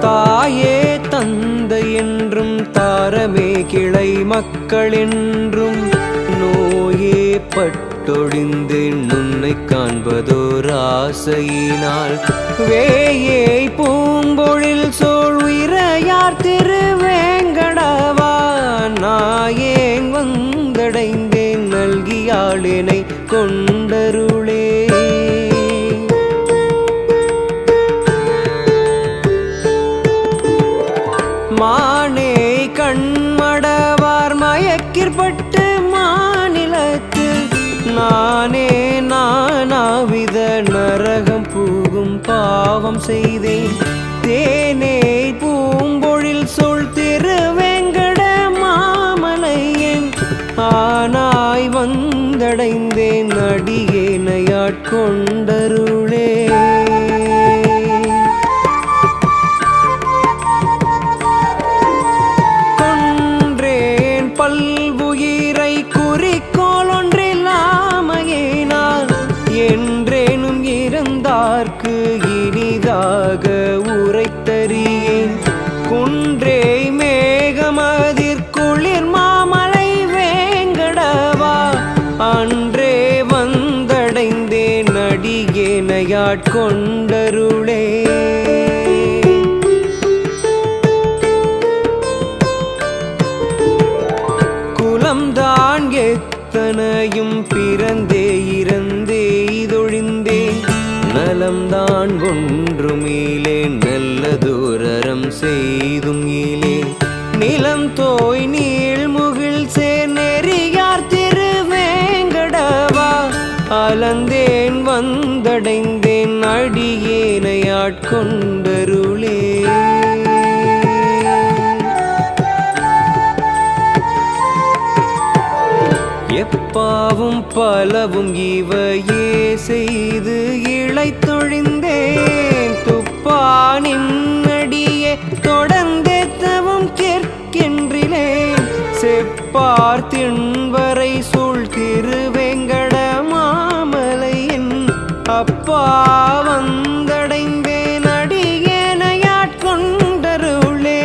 தாயே தந்தை என்றும் தாரமே கிளை மக்கள் என்றும் நோயே பட்டொழிந்தேன் உன்னை காண்பதோர் ஆசையினால் வேயை பூம்பொழில் சோழ் உயிரையார் திருவேங்கடவா நாயேன் வந்தடைந்தேன் நல்கியாளினை கொண்டருளே. மானே கண்மடவார் மயக்கிற்பட்டு மாநிலத்து நானே நானாவித நரகம் பூகும் பாவம் செய்தேன் தேனே பூம்பொழில் சொல் திருவேங்கட மாமலையன் ஆனாய் வந்தடைந்தேன் அடியேனையாட்கொண்டருளே. பல்வுயிரை குறிக்கோள் ஒன்றில்லாமையினால் என்றேனும் இருந்தார்க்கு இனிதாக உரைத்தறியேன் குன்றே மேகமதிர்குளிர் மாமலை வேங்கடவா அன்றே வந்தடைந்தேன் அடியேனையாட்கொண்டருளே. தான் எத்தனையும் பிறந்தே இறந்தே இதொழிந்தேன் நலம்தான் ஒன்றுமீலேன் நல்லதோரம் செய்தும் ஈலேன் நிலம் தோய் நீள்முகில் சேர் நெறியார் திருவேங்கடவா அலந்தேன் வந்தடைந்தேன் அடியேனையாட்கொண்டருளே. எப்பாவும் பலவும் இவையே செய்து இழைத்தொழிந்தேன் துப்பானின் அடியே தொடர்ந்தெத்தவும் கேட்கின்றிலேன் செப்பார் திண்வரை சூழ் திருவேங்கட மாமலையின் அப்பா வந்தடைந்தேன் அடியேனையாட்கொண்டருளே.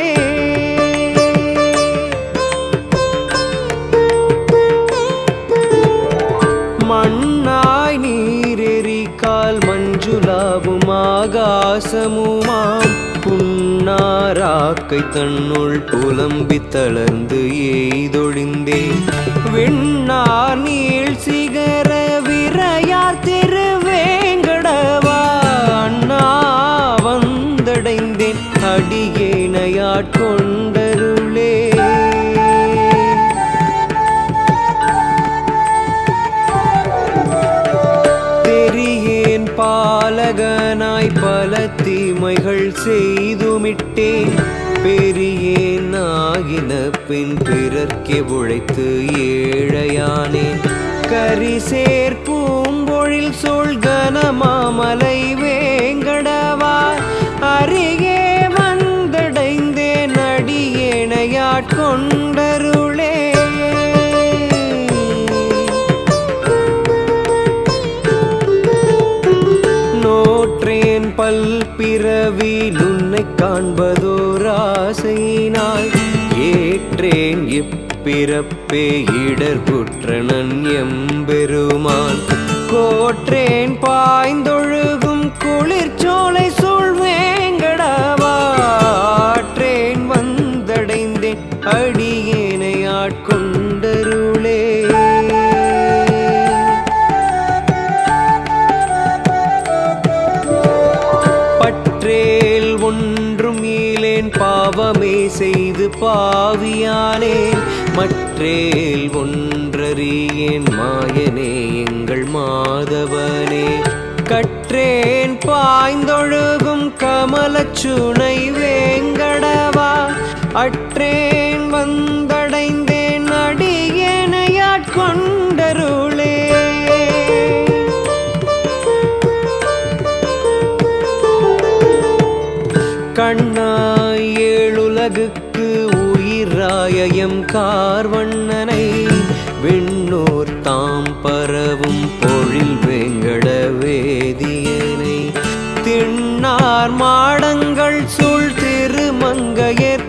மண்ணாய் நீரெறிக்கால் மஞ்சுளாவும் ஆகாசமுமாம் புன்னாராக்கை தன்னுள் புலம்பி தளர்ந்து எய்தொழிந்தேன் விண்ணார் நீள் சிகர விரையார் திருவேங்கடவா அண்ணா வந்தடைந்தேன் அடியேனையாட்கொண்டருளே. பாலகனாய் பல தீமைகள் செய்துமிட்டேன் பெரியேன் ஆகின பின் பிறர்க்கே உழைத்து ஏழையானேன் கரிசேர் பூம்பொழில் சோழ் கனமாமலை வேங்கடவா அருகே வந்தடைந்தேன் அடியேனையாட்கொண்டருளே. பல்பிறவி நுன்னை காண்பதோர் ஆசையினால் ஏற்றேன் இப்பிறப்பே இடர்குற்றனன் எம்பெருமான் கோற்றேன் பாய்ந்தொழுகும் குளிர்ச்சோலை சூழ்வேங்கடவா ஆற்றேன் வந்தடைந்தேன் அடியேனையாட்கொண்டருளே. ஒன்றும் ஈலேன் பாவமே செய்து பாவியானேன் மற்றேல் ஒன்றறியேன் மாயனே எங்கள் மாதவனே கற்றேன் பாய்ந்தொழுகும் கமலச்சுனை வேங்கடவா அற்றேன் வந்தடைந்தேன் அடியேனையாட்கொண்டருளே. கண்ணாய் ஏழுலகுக்கு உயிராயம் கார்வண்ணனை விண்ணோர் தாம் பரவும் பொழில் வேங்கட வேதியனை திண்ணார் மாடங்கள் சூழ் திருமங்கையர்